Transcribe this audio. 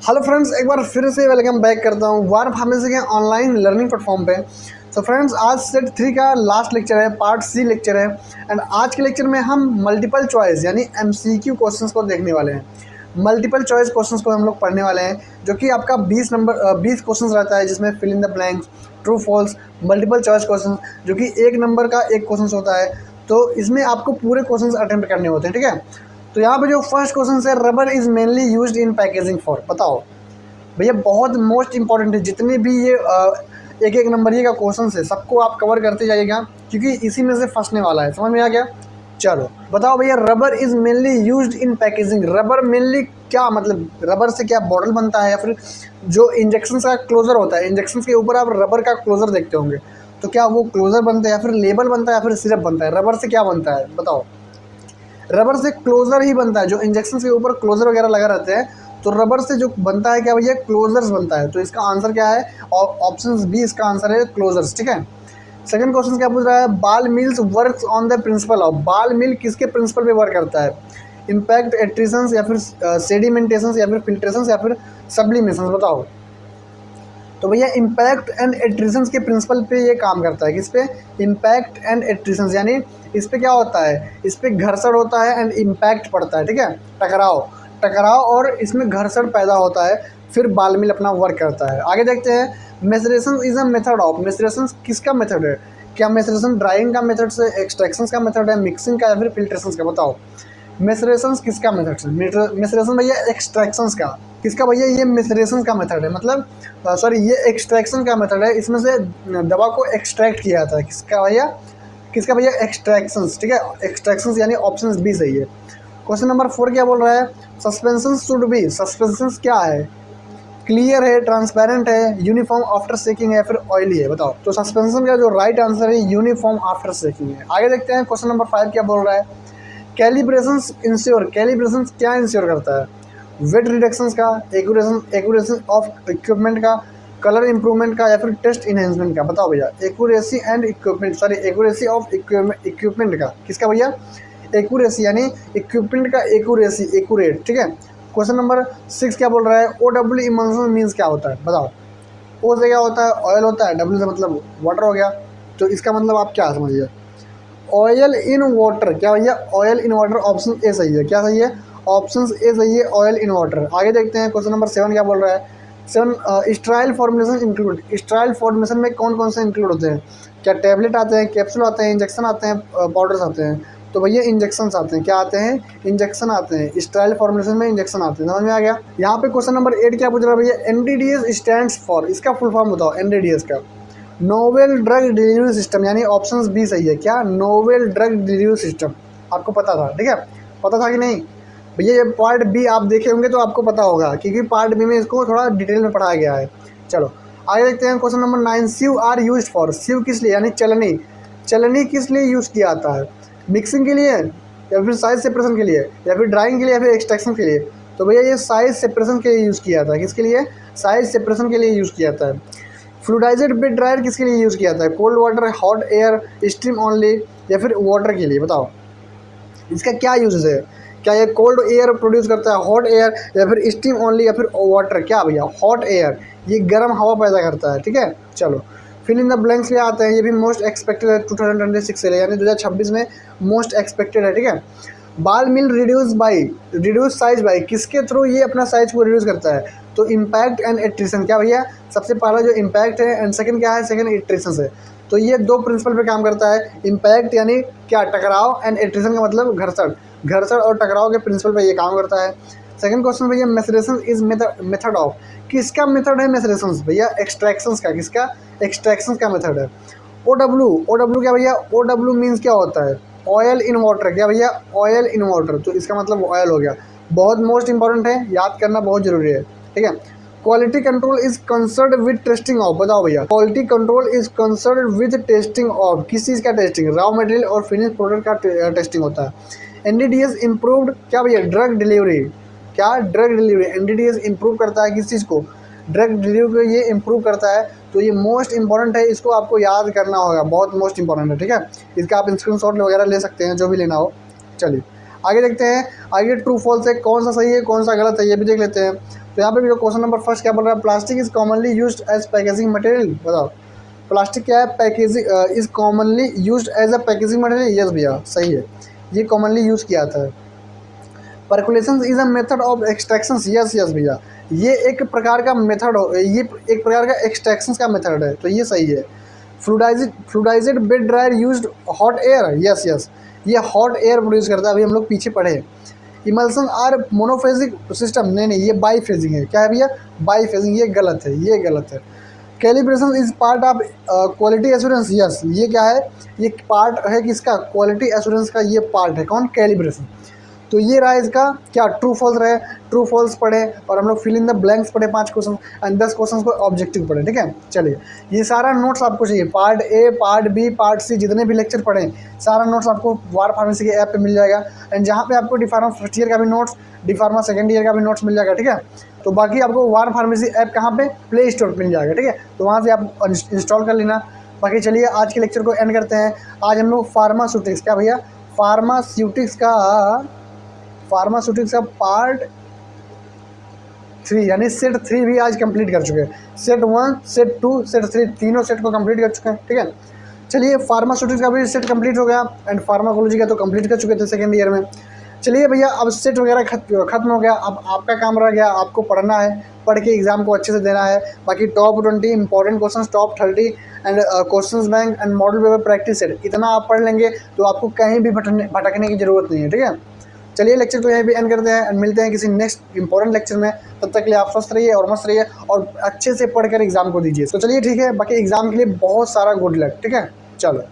Hello friends, एक बार फिर से वेलकम बैक करता हूँ वार फार्मेसी के ऑनलाइन लर्निंग प्लेटफॉर्म पे। तो फ्रेंड्स, आज सेट 3 का लास्ट लेक्चर है, पार्ट सी लेक्चर है। एंड आज के लेक्चर में हम मल्टीपल चॉइस यानी एमसीक्यू क्वेश्चंस को देखने वाले हैं। मल्टीपल चॉइस क्वेश्चंस को हम लोग पढ़ने वाले हैं, जो कि आपका 20 क्वेश्चंस रहता है, जिसमें fill in the blanks, true false, multiple choice question, जो कि 1 नंबर का एक क्वेश्चन होता है। तो इसमें आपको पूरे क्वेश्चन अटेम्प्ट करने होते हैं, ठीक है। तो यहाँ पे जो फर्स्ट क्वेश्चन है, rubber is mainly used in packaging for, बताओ भैया। बहुत मोस्ट इंपॉर्टेंट है, जितने भी ये एक एक नंबर ये का क्वेश्चन है, सबको आप कवर करते जाइएगा, क्योंकि इसी में से फंसने वाला है। समझ में आ गया? चलो बताओ भैया, rubber is mainly used in packaging. Rubber mainly क्या मतलब, रबर से क्या बॉटल बनता है, या फिर जो इंजेक्शन का क्लोजर होता है, इंजेक्शन के ऊपर आप रबर का क्लोजर देखते होंगे, तो क्या वो क्लोजर बनता है, या फिर लेबल बनता है, या फिर सिरप बनता है? रबर से क्या बनता है बताओ? रबर से क्लोजर ही बनता है। जो इंजेक्शन के ऊपर क्लोजर वगैरह लगा रहते हैं, तो रबर से जो बनता है क्या भैया, क्लोजर्स बनता है। तो इसका आंसर क्या है? ऑप्शन बी इसका आंसर है, क्लोजर्स, ठीक है। सेकंड क्वेश्चन क्या पूछ रहा है? बाल mills works on the principle of. बाल मिल किसके प्रिंसिपल पे वर्क करता है? इम्पैक्ट, एट्रीशंस, या फिर सेडिमेंटेशन, या फिर फिल्ट्रेशन, या फिर सब्लिमेशन? बताओ। तो भैया इम्पैक्ट एंड एट्रीशंस के प्रिंसिपल पे ये काम करता है। किस पे? इम्पैक्ट एंड एट्रीशंस, यानी इस पे क्या होता है, इस पे घर्षण होता है एंड इम्पैक्ट पड़ता है, ठीक है। टकराव टकराव और इसमें घर्षण पैदा होता है, फिर बाल मिल अपना वर्क करता है। आगे देखते हैं, मेसरेशन इज अ मेथड ऑफ। मेसरेशन किसका मेथड है? क्या मेसरेशन ड्राइंग का मेथड से, एक्सट्रैक्शन का मेथड है, मिक्सिंग का, या फिर फिल्ट्रेशन का? बताओ। मेसरेशन किसका मेथड से? मेसरेशन भैया एक्सट्रैक्शन का। किसका भैया? ये मेसरेशन का मेथड है, मतलब सॉरी, ये एक्सट्रैक्शन का मेथड है। इसमें से दवा को एक्सट्रैक्ट किया जाता है। किसका भैया? किसका भैया? एक्सट्रैक्शन, ठीक है। एक्सट्रैक्शन यानी ऑप्शन बी सही है। क्वेश्चन नंबर 4 क्या बोल रहा है? Suspension should be. सस्पेंशन क्या है? क्लियर है, ट्रांसपेरेंट है, यूनिफॉर्म आफ्टर सेकिंग है, फिर ऑयली है? बताओ। तो सस्पेंशन का जो राइट आंसर है, यूनिफॉर्म आफ्टर सेकिंग है। आगे देखते हैं, क्वेश्चन नंबर 5 क्या बोल रहा है? Calibration ensure. कैलिब्रेशन क्या इंश्योर करता है? वेट रिडक्शन का, एक्यूरेशन ऑफ इक्विपमेंट का, कलर इंप्रूवमेंट का, या फिर टेस्ट इनहेंसमेंट का? बताओ भैया। Accuracy and equipment, sorry, accuracy of equipment का। किसका भैया? एक्यूरेसी, यानी इक्विपमेंट का एक्यूरेसी, एक्यूरेट, ठीक है। क्वेश्चन नंबर 6 क्या बोल रहा है? OW इमल्शन मीन्स क्या होता है? बताओ। ओ से क्या होता है? ऑयल होता है, डब्ल्यू से मतलब वाटर हो गया। तो इसका मतलब आप क्या समझिए? Oil in water. क्या भैया? Oil in water, option A सही है। क्या सही है? ऑप्शन ए सही है, ऑयल इन वाटर। आगे देखते हैं, क्वेश्चन नंबर 7 क्या बोल रहा है? 7, स्ट्राइल फॉर्मुलेशन इंक्लूड। स्ट्राइल फॉर्मुलेशन में कौन कौन से इंक्लूड होते हैं? क्या टैबलेट आते हैं, कैप्सूल आते हैं, इंजेक्शन आते हैं, पाउडर्स आते हैं? तो भैया इंजेक्शन आते हैं। क्या आते हैं? इंजेक्शन आते हैं। स्ट्राइल फॉर्मुलेशन में इंजेक्शन आते हैं। समझ में आ गया? यहाँ पे क्वेश्चन नंबर 8 क्या पूछ रहा है भैया? NDDS stands for. इसका फुल फॉर्म बताओ NDDS का। नोवेल ड्रग डिलीवरी सिस्टम, यानी ऑप्शन बी सही है। क्या? Novel drug delivery system. आपको पता था, ठीक है। पता था कि नहीं भैया? ये पार्ट बी आप देखे होंगे तो आपको पता होगा, क्योंकि पार्ट बी में इसको थोड़ा डिटेल में पढ़ाया गया है। चलो आगे देखते हैं, question number 9। Sieve are use for. Sieve किस लिए, यानी चलनी। चलनी किस लिए यूज़ किया जाता है? मिक्सिंग के लिए, या फिर साइज सेपरेशन के लिए, या फिर ड्राइंग के लिए, या फिर एक्सट्रैक्शन के लिए? तो भैया ये साइज सेपरेशन के लिए यूज़ किया जाता है। किसके लिए? साइज सेपरेशन के लिए यूज़ किया जाता है। फ्लूइडाइज्ड बेड ड्रायर किसके लिए यूज़ किया जाता है? Cold water, hot air, steam only, या फिर वाटर के लिए? बताओ। इसका क्या यूज़ है? क्या ये कोल्ड एयर प्रोड्यूस करता है, हॉट एयर, या फिर स्टीम ओनली, या फिर वाटर? क्या भैया? हॉट एयर, ये गर्म हवा पैदा करता है, ठीक है। चलो फिल इन द ब्लैंक्स पे आते हैं। ये भी मोस्ट एक्सपेक्टेड है 2026 से, यानी 2026 में मोस्ट एक्सपेक्टेड है, ठीक है। बाल मिल रिड्यूस साइज बाई। किसके थ्रू ये अपना साइज को रिड्यूस करता है? तो इम्पैक्ट एंड एट्रीशन। क्या भैया? सबसे पहला जो इम्पैक्ट है, एंड सेकंड क्या है? सेकंड एट्रीशन है। तो ये 2 प्रिंसिपल पे काम करता है। इम्पैक्ट यानी क्या? टकराव, एंड एट्रीशन का मतलब घर्षण। घर्षण और टकराव के प्रिंसिपल पे ये काम करता है। सेकंड क्वेश्चन भैया, मेसरेशन इज मेथड ऑफ। किसका मेथड है मेसरेशन भैया? एक्सट्रैक्शन का। किसका? एक्सट्रैक्शन का मेथड है। OW क्या भैया? OW मीन्स क्या होता है? Oil in water. क्या भैया? Oil in water. तो इसका मतलब ऑयल हो गया। बहुत मोस्ट इंपॉर्टेंट है, याद करना बहुत जरूरी है, ठीक है। Quality control is concern with testing of. बताओ भैया। Quality control is concern with testing of. किस चीज़ का टेस्टिंग? रॉ मटेरियल और फिनिश प्रोडक्ट का टेस्टिंग होता है। NDDS इम्प्रूव्ड क्या भैया? Drug delivery. क्या? Drug delivery. NDDS इम्प्रूव करता है किस चीज़ को? ड्रग डिलीवरी को ये इम्प्रूव करता है। तो ये मोस्ट इंपॉर्टेंट है, इसको आपको याद करना होगा, बहुत मोस्ट इंपॉर्टेंट है, ठीक है। इसका आप स्क्रीनशॉट वगैरह ले सकते हैं, जो भी लेना हो। चलिए आगे देखते हैं। आगे ट्रू फॉल्स है, कौन सा सही है कौन सा गलत है, ये भी देख लेते हैं। तो यहाँ पे भी क्वेश्चन नंबर फर्स्ट क्या बोल रहा है, plastic is commonly used as packaging material. बताओ प्लास्टिक क्या है, packaging is commonly used as a packaging material. Yes भैया सही है, ये कॉमनली यूज़ किया था। Percolation is a method of extraction. Yes yes भैया, ये एक प्रकार का मेथड हो, ये एक प्रकार का एक्सट्रैक्शन का मेथड है, तो ये सही है। Fluidized bed dryer used hot air. Yes yes, ये हॉट एयर प्रोड्यूस करता है, अभी हम लोग पीछे पढ़े। इमल्सन आर मोनोफेजिक सिस्टम, नहीं नहीं, ये बाईफेजिंग है। क्या है भैया, बाईफेजिंग, ये गलत है, ये गलत है। Calibration is part of quality assurance. Yes, ये क्या है, ये पार्ट है किसका, क्वालिटी एश्योरेंस का ये पार्ट है। कौन, कैलिब्रेशन। तो ये रहा इसका क्या, ट्रू फॉल्स रहे, ट्रू फॉल्स पढ़े और हम लोग फिल इन द ब्लैंक्स पढ़े 5 क्वेश्चन एंड 10 क्वेश्चन को ऑब्जेक्टिव पढ़े। ठीक है, चलिए ये सारा नोट्स आपको चाहिए, part A, part B, part C, जितने भी लेक्चर पढ़े सारा नोट्स आपको वार फार्मेसी के ऐप पे मिल जाएगा। एंड जहाँ पे आपको डी फार्मा फर्स्ट ईयर का भी notes, D pharma second year का भी नोट्स मिल जाएगा। ठीक है, तो बाकी आपको वार फार्मेसी ऐप कहाँ पे, प्ले स्टोर पर मिल जाएगा। ठीक है, तो वहाँ से आप इंस्टॉल कर लेना। बाकी चलिए आज के लेक्चर को एंड करते हैं। आज हम लोग फार्मास्यूटिक्स, क्या भैया, फार्मास्यूटिक्स का पार्ट 3 यानी सेट 3 भी आज कंप्लीट कर चुके हैं। सेट 1, सेट 2, सेट 3, तीनों सेट को कंप्लीट कर चुके हैं। ठीक है, चलिए फार्मास्यूटिक्स का भी सेट कंप्लीट हो गया एंड फार्माकोलॉजी का तो कंप्लीट कर चुके थे सेकेंड ईयर में। चलिए भैया अब सेट वगैरह खत्म हो गया, अब आपका काम रह गया, आपको पढ़ना है, पढ़ के एग्जाम को अच्छे से देना है। बाकी top 20 important question, top 30 and question bank and model paper practice set, इतना आप पढ़ लेंगे तो आपको कहीं भी भटकने की जरूरत नहीं है। ठीक है, चलिए लेक्चर को यहीं पे एंड करते हैं एंड मिलते हैं किसी नेक्स्ट इंपॉर्टेंट लेक्चर में। तब तक के लिए आप स्वस्थ रहिए और मस्त रहिए और अच्छे से पढ़कर एग्जाम को दीजिए। तो चलिए ठीक है, बाकी एग्जाम के लिए बहुत सारा गुड लक। ठीक है, चलो।